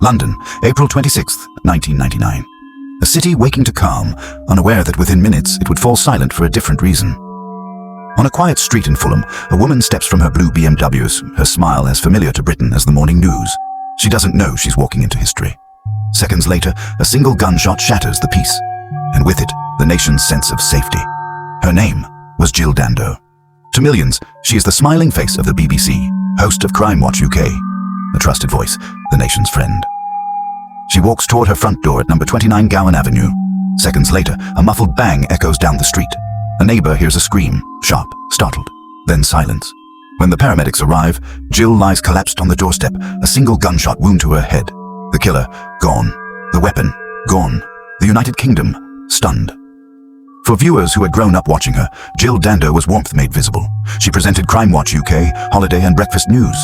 London, April 26, 1999. A city waking to calm, unaware that within minutes it would fall silent for a different reason. On a quiet street in Fulham, a woman steps from her blue BMWs, her smile as familiar to Britain as the morning news. She doesn't know she's walking into history. Seconds later, a single gunshot shatters the peace, and with it, the nation's sense of safety. Her name was Jill Dando. To millions, she is the smiling face of the BBC, host of Crimewatch UK, a trusted voice, the nation's friend. She walks toward her front door at number 29 Gowan Avenue. Seconds later, a muffled bang echoes down the street. A neighbor hears a scream, sharp, startled, then silence. When the paramedics arrive, Jill lies collapsed on the doorstep, a single gunshot wound to her head. The killer, gone. The weapon, gone. The United Kingdom, stunned. For viewers who had grown up watching her, Jill Dando was warmth made visible. She presented Crimewatch UK, holiday and breakfast news.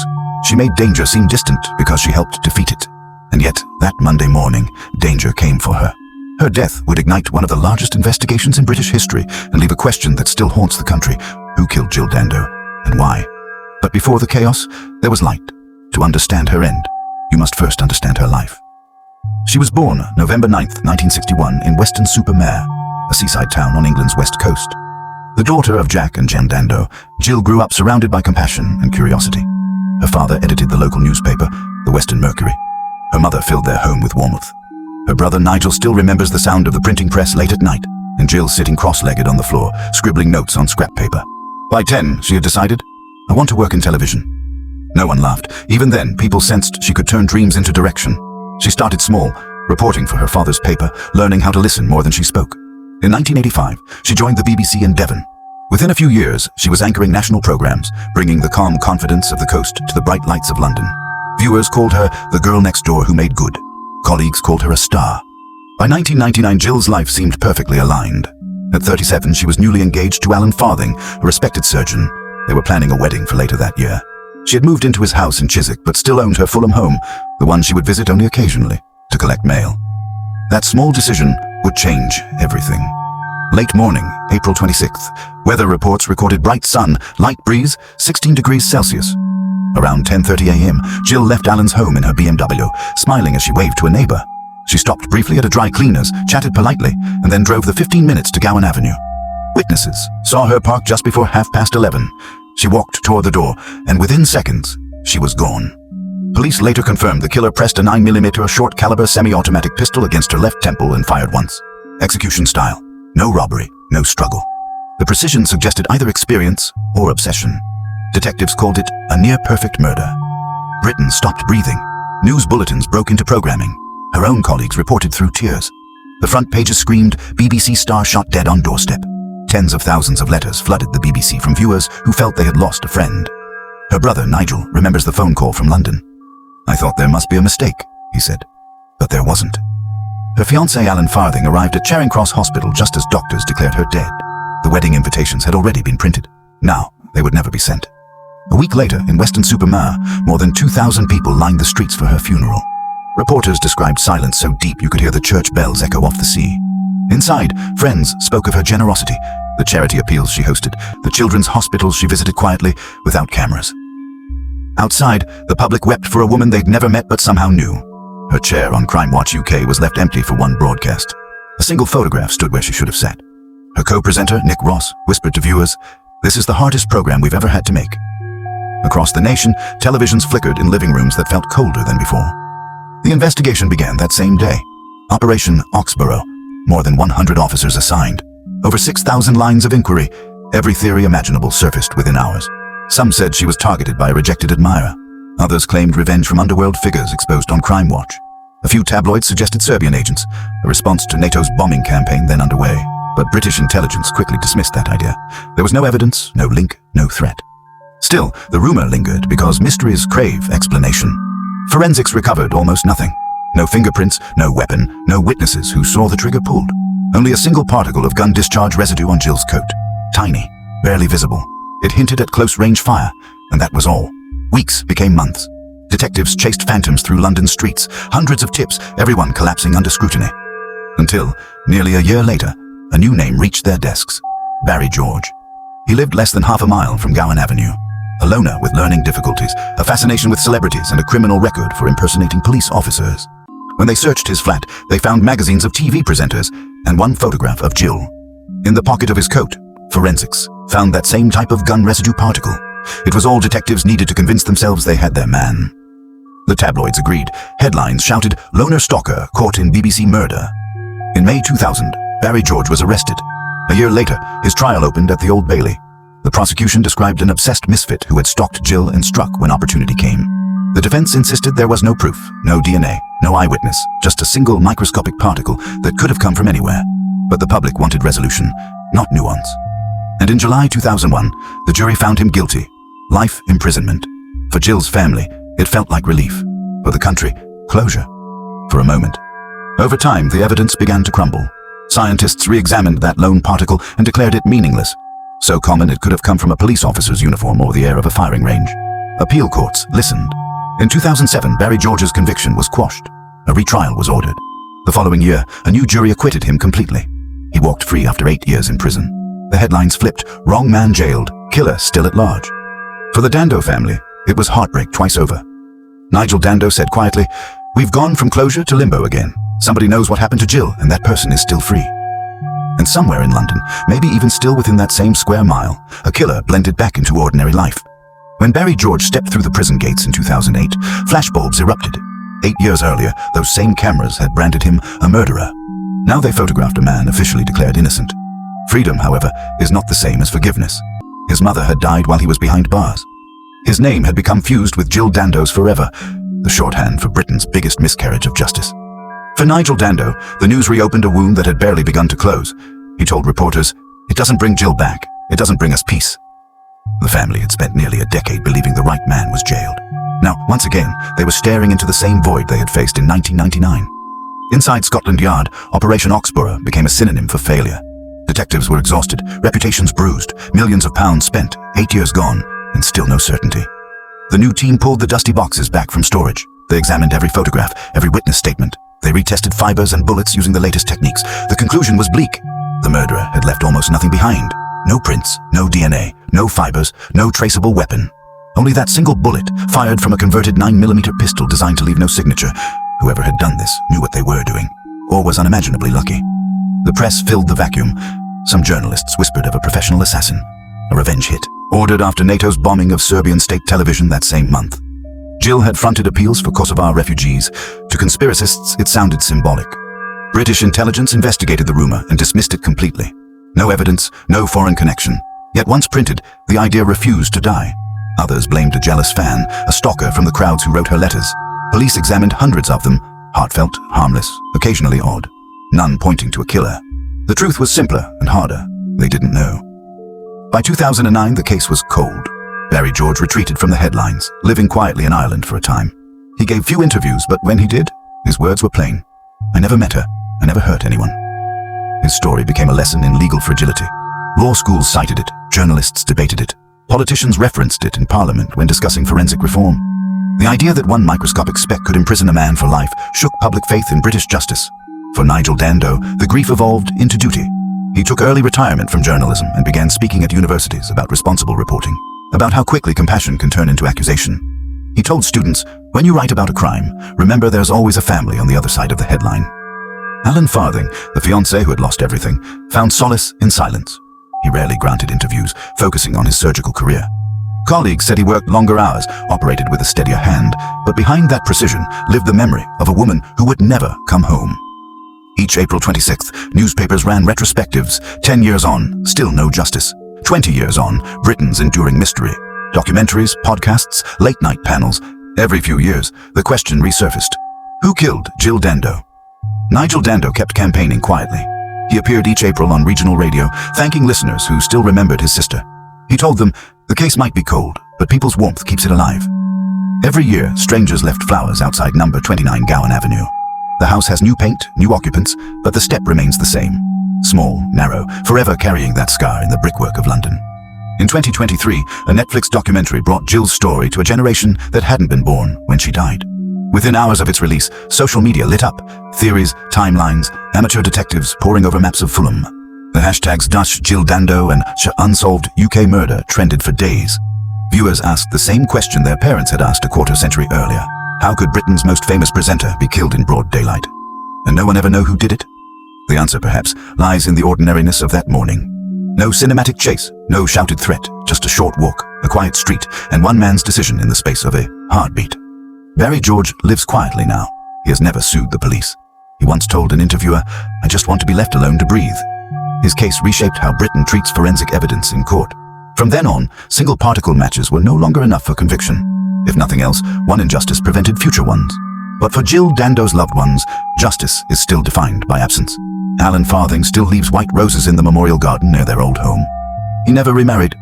She made danger seem distant because she helped defeat it. And yet, that Monday morning, danger came for her. Her death would ignite one of the largest investigations in British history and leave a question that still haunts the country. Who killed Jill Dando, and why? But before the chaos, there was light. To understand her end, you must first understand her life. She was born November 9th, 1961, in Weston-super-Mare, a seaside town on England's west coast. The daughter of Jack and Jen Dando, Jill grew up surrounded by compassion and curiosity. Her father edited the local newspaper, the Western Mercury. Her mother filled their home with warmth. Her brother Nigel still remembers the sound of the printing press late at night, and Jill sitting cross-legged on the floor, scribbling notes on scrap paper. By 10, she had decided, I want to work in television. No one laughed. Even then, people sensed she could turn dreams into direction. She started small, reporting for her father's paper, learning how to listen more than she spoke. In 1985, she joined the BBC in Devon. Within a few years, she was anchoring national programs, bringing the calm confidence of the coast to the bright lights of London. Viewers called her the girl next door who made good. Colleagues called her a star. By 1999, Jill's life seemed perfectly aligned. At 37, she was newly engaged to Alan Farthing, a respected surgeon. They were planning a wedding for later that year. She had moved into his house in Chiswick, but still owned her Fulham home, the one she would visit only occasionally, to collect mail. That small decision would change everything. Late morning, April 26th, weather reports recorded bright sun, light breeze, 16 degrees Celsius. Around 10:30 a.m., Jill left Alan's home in her BMW, smiling as she waved to a neighbor. She stopped briefly at a dry cleaner's, chatted politely, and then drove the 15 minutes to Gowan Avenue. Witnesses saw her parked just before 11:30. She walked toward the door, and within seconds, she was gone. Police later confirmed the killer pressed a 9mm short-caliber semi-automatic pistol against her left temple and fired once. Execution style. No robbery, no struggle. The precision suggested either experience or obsession. Detectives called it a near-perfect murder. Britain stopped breathing. News bulletins broke into programming. Her own colleagues reported through tears. The front pages screamed, BBC star shot dead on doorstep. Tens of thousands of letters flooded the BBC from viewers who felt they had lost a friend. Her brother, Nigel, remembers the phone call from London. I thought there must be a mistake, he said. But there wasn't. Her fiancé Alan Farthing arrived at Charing Cross Hospital just as doctors declared her dead. The wedding invitations had already been printed. Now, they would never be sent. A week later, in Weston-super-Mare, more than 2,000 people lined the streets for her funeral. Reporters described silence so deep you could hear the church bells echo off the sea. Inside, friends spoke of her generosity, the charity appeals she hosted, the children's hospitals she visited quietly, without cameras. Outside, the public wept for a woman they'd never met but somehow knew. Her chair on Crimewatch UK was left empty for one broadcast. A single photograph stood where she should have sat. Her co-presenter, Nick Ross, whispered to viewers, "This is the hardest program we've ever had to make." Across the nation, televisions flickered in living rooms that felt colder than before. The investigation began that same day. Operation Oxborough. More than 100 officers assigned. Over 6,000 lines of inquiry. Every theory imaginable surfaced within hours. Some said she was targeted by a rejected admirer. Others claimed revenge from underworld figures exposed on Crimewatch. A few tabloids suggested Serbian agents, a response to NATO's bombing campaign then underway. But British intelligence quickly dismissed that idea. There was no evidence, no link, no threat. Still, the rumor lingered because mysteries crave explanation. Forensics recovered almost nothing. No fingerprints, no weapon, no witnesses who saw the trigger pulled. Only a single particle of gun discharge residue on Jill's coat. Tiny, barely visible. It hinted at close-range fire, and that was all. Weeks became months. Detectives chased phantoms through London streets, hundreds of tips, everyone collapsing under scrutiny. Until, nearly a year later, a new name reached their desks. Barry George. He lived less than half a mile from Gowan Avenue. a loner with learning difficulties, a fascination with celebrities, and a criminal record for impersonating police officers. When they searched his flat, they found magazines of TV presenters and one photograph of Jill. In the pocket of his coat, forensics found that same type of gun residue particle. It was all detectives needed to convince themselves they had their man. The tabloids agreed. Headlines shouted, "Loner stalker caught in BBC murder." In May 2000, Barry George was arrested. A year later, his trial opened at the Old Bailey. The prosecution described an obsessed misfit who had stalked Jill and struck when opportunity came. The defense insisted there was no proof, no DNA, no eyewitness, just a single microscopic particle that could have come from anywhere. But the public wanted resolution, not nuance. And in July 2001, the jury found him guilty. Life imprisonment. For Jill's family, it felt like relief. For the country, closure. For a moment. Over time, the evidence began to crumble. Scientists re-examined that lone particle and declared it meaningless. So common it could have come from a police officer's uniform or the air of a firing range. Appeal courts listened. In 2007, Barry George's conviction was quashed. A retrial was ordered. The following year, a new jury acquitted him completely. He walked free after 8 years in prison. The headlines flipped, "Wrong man jailed, killer still at large." For the Dando family, it was heartbreak twice over. Nigel Dando said quietly, "We've gone from closure to limbo again. Somebody knows what happened to Jill, and that person is still free." And somewhere in London, maybe even still within that same square mile, a killer blended back into ordinary life. When Barry George stepped through the prison gates in 2008, flashbulbs erupted. 8 years earlier, those same cameras had branded him a murderer. Now they photographed a man officially declared innocent. Freedom, however, is not the same as forgiveness. His mother had died while he was behind bars. His name had become fused with Jill Dando's forever, the shorthand for Britain's biggest miscarriage of justice. For Nigel Dando, the news reopened a wound that had barely begun to close. He told reporters, "It doesn't bring Jill back. It doesn't bring us peace." The family had spent nearly a decade believing the right man was jailed. Now, once again, they were staring into the same void they had faced in 1999. Inside Scotland Yard, Operation Oxborough became a synonym for failure. Detectives were exhausted, reputations bruised, millions of pounds spent, 8 years gone, and still no certainty. The new team pulled the dusty boxes back from storage. They examined every photograph, every witness statement. They retested fibers and bullets using the latest techniques. The conclusion was bleak. The murderer had left almost nothing behind. No prints, no DNA, no fibers, no traceable weapon. Only that single bullet, fired from a converted 9mm pistol designed to leave no signature. Whoever had done this knew what they were doing, or was unimaginably lucky. The press filled the vacuum. Some journalists whispered of a professional assassin, a revenge hit, ordered after NATO's bombing of Serbian state television that same month. Jill had fronted appeals for Kosovar refugees. To conspiracists, it sounded symbolic. British intelligence investigated the rumor and dismissed it completely. No evidence, no foreign connection. Yet once printed, the idea refused to die. Others blamed a jealous fan, a stalker from the crowds who wrote her letters. Police examined hundreds of them, heartfelt, harmless, occasionally odd, none pointing to a killer. The truth was simpler and harder. They didn't know. By 2009, the case was cold. Barry George retreated from the headlines, living quietly in Ireland for a time. He gave few interviews, but when he did, his words were plain. "I never met her. I never hurt anyone." His story became a lesson in legal fragility. Law schools cited it, journalists debated it, politicians referenced it in Parliament when discussing forensic reform. The idea that one microscopic speck could imprison a man for life shook public faith in British justice. For Nigel Dando, the grief evolved into duty. He took early retirement from journalism and began speaking at universities about responsible reporting, about how quickly compassion can turn into accusation. He told students, "When you write about a crime, remember there's always a family on the other side of the headline." Alan Farthing, the fiancé who had lost everything, found solace in silence. He rarely granted interviews, focusing on his surgical career. Colleagues said he worked longer hours, operated with a steadier hand, but behind that precision lived the memory of a woman who would never come home. Each April 26th, newspapers ran retrospectives. 10 years on, still no justice. 20 years on, Britain's enduring mystery. Documentaries, podcasts, late-night panels. Every few years, the question resurfaced. Who killed Jill Dando? Nigel Dando kept campaigning quietly. He appeared each April on regional radio, thanking listeners who still remembered his sister. He told them, "The case might be cold, but people's warmth keeps it alive." Every year, strangers left flowers outside number 29 Gowan Avenue. The house has new paint, new occupants, but the step remains the same. Small, narrow, forever carrying that scar in the brickwork of London. In 2023, a Netflix documentary brought Jill's story to a generation that hadn't been born when she died. Within hours of its release, social media lit up. Theories, timelines, amateur detectives poring over maps of Fulham. The hashtags Jill Dando and Unsolved UK murder trended for days. Viewers asked the same question their parents had asked a quarter-century earlier. How could Britain's most famous presenter be killed in broad daylight? And no one ever know who did it? The answer, perhaps, lies in the ordinariness of that morning. No cinematic chase, no shouted threat, just a short walk, a quiet street, and one man's decision in the space of a heartbeat. Barry George lives quietly now. He has never sued the police. He once told an interviewer, "I just want to be left alone to breathe." His case reshaped how Britain treats forensic evidence in court. From then on, single particle matches were no longer enough for conviction. If nothing else, one injustice prevented future ones. But for Jill Dando's loved ones, justice is still defined by absence. Alan Farthing still leaves white roses in the memorial garden near their old home. He never remarried.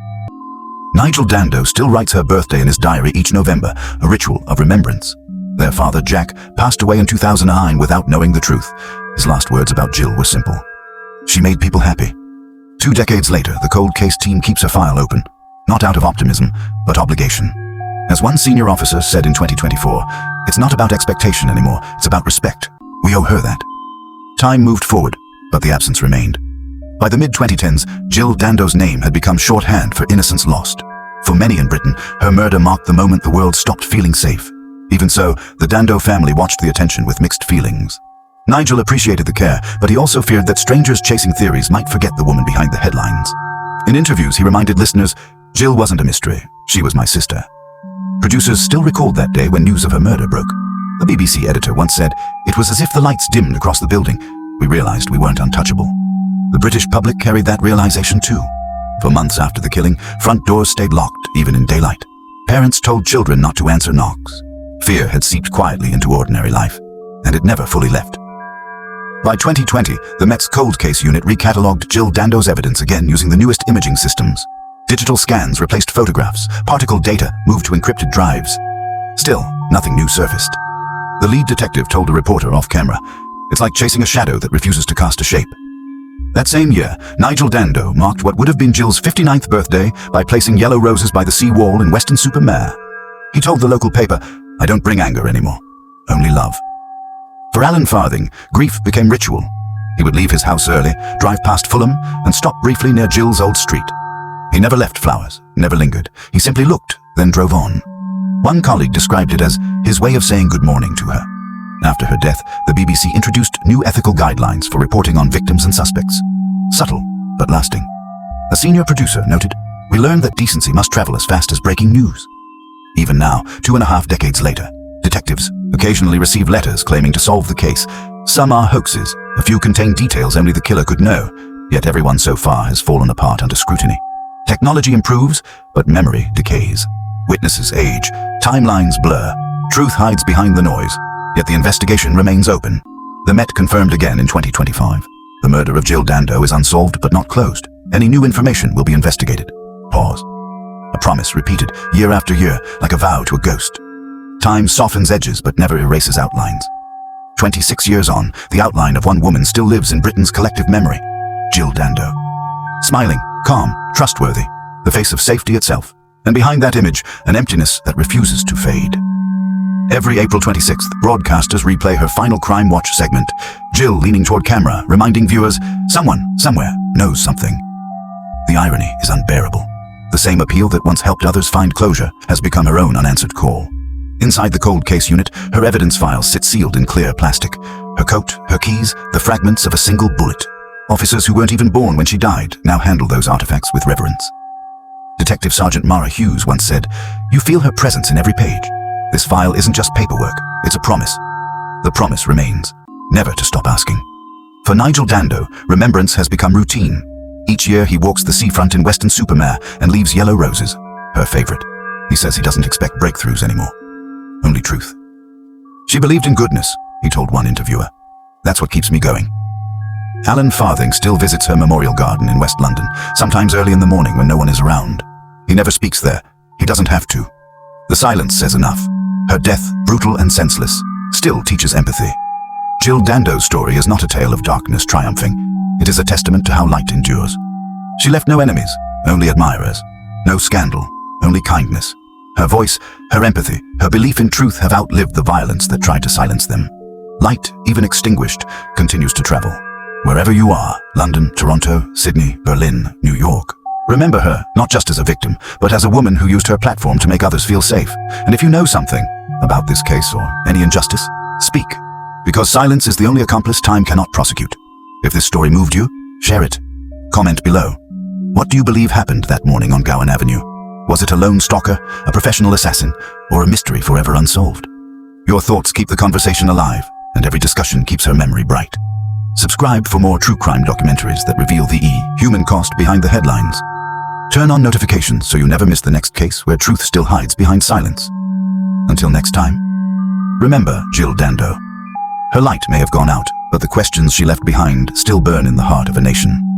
Nigel Dando still writes her birthday in his diary each November, a ritual of remembrance. Their father, Jack, passed away in 2009 without knowing the truth. His last words about Jill were simple. She made people happy. 2 decades later, the cold case team keeps her file open, not out of optimism, but obligation. As one senior officer said in 2024, "It's not about expectation anymore, it's about respect. We owe her that." Time moved forward, but the absence remained. By the mid-2010s, Jill Dando's name had become shorthand for innocence lost. For many in Britain, her murder marked the moment the world stopped feeling safe. Even so, the Dando family watched the attention with mixed feelings. Nigel appreciated the care, but he also feared that strangers chasing theories might forget the woman behind the headlines. In interviews, he reminded listeners, "Jill wasn't a mystery. She was my sister." Producers still recalled that day when news of her murder broke. A BBC editor once said, "It was as if the lights dimmed across the building. We realized we weren't untouchable." The British public carried that realization too. For months after the killing, front doors stayed locked, even in daylight. Parents told children not to answer knocks. Fear had seeped quietly into ordinary life, and it never fully left. By 2020, the Met's Cold Case Unit recatalogued Jill Dando's evidence again using the newest imaging systems. Digital scans replaced photographs, particle data moved to encrypted drives. Still, nothing new surfaced. The lead detective told a reporter off camera, "It's like chasing a shadow that refuses to cast a shape." That same year, Nigel Dando marked what would have been Jill's 59th birthday by placing yellow roses by the sea wall in Weston-super-Mare. He told the local paper, "I don't bring anger anymore, only love." For Alan Farthing, grief became ritual. He would leave his house early, drive past Fulham, and stop briefly near Jill's old street. He never left flowers, never lingered. He simply looked, then drove on. One colleague described it as his way of saying good morning to her. After her death, the BBC introduced new ethical guidelines for reporting on victims and suspects. Subtle, but lasting. A senior producer noted, "We learned that decency must travel as fast as breaking news." Even now, 2.5 decades later, detectives occasionally receive letters claiming to solve the case. Some are hoaxes, a few contain details only the killer could know, yet everyone so far has fallen apart under scrutiny. Technology improves, but memory decays. Witnesses age, timelines blur, truth hides behind the noise, yet the investigation remains open. The Met confirmed again in 2025. The murder of Jill Dando is unsolved but not closed. Any new information will be investigated. Pause. A promise repeated year after year, like a vow to a ghost. Time softens edges but never erases outlines. 26 years on, the outline of one woman still lives in Britain's collective memory. Jill Dando. Smiling, calm, trustworthy, the face of safety itself. And behind that image, an emptiness that refuses to fade. Every April 26th, broadcasters replay her final Crimewatch segment, Jill leaning toward camera, reminding viewers, someone, somewhere, knows something. The irony is unbearable. The same appeal that once helped others find closure has become her own unanswered call. Inside the cold case unit, her evidence files sit sealed in clear plastic. Her coat, her keys, the fragments of a single bullet. Officers who weren't even born when she died now handle those artifacts with reverence. Detective Sergeant Mara Hughes once said, "You feel her presence in every page. This file isn't just paperwork, it's a promise." The promise remains, never to stop asking. For Nigel Dando, remembrance has become routine. Each year he walks the seafront in Weston-super-Mare and leaves yellow roses, her favorite. He says he doesn't expect breakthroughs anymore, only truth. "She believed in goodness," he told one interviewer. "That's what keeps me going." Alan Farthing still visits her memorial garden in West London, sometimes early in the morning when no one is around. He never speaks there. He doesn't have to. The silence says enough. Her death, brutal and senseless, still teaches empathy. Jill Dando's story is not a tale of darkness triumphing. It is a testament to how light endures. She left no enemies, only admirers. No scandal, only kindness. Her voice, her empathy, her belief in truth have outlived the violence that tried to silence them. Light, even extinguished, continues to travel. Wherever you are, London, Toronto, Sydney, Berlin, New York, Remember her, not just as a victim, but as a woman who used her platform to make others feel safe. And if you know something about this case or any injustice, speak. Because silence is the only accomplice time cannot prosecute. If this story moved you, share it. Comment below. What do you believe happened that morning on Gowan Avenue? Was it a lone stalker, a professional assassin, or a mystery forever unsolved? Your thoughts keep the conversation alive, and every discussion keeps her memory bright. Subscribe for more true crime documentaries that reveal the human cost behind the headlines. Turn on notifications so you never miss the next case where truth still hides behind silence. Until next time, remember Jill Dando. Her light may have gone out, but the questions she left behind still burn in the heart of a nation.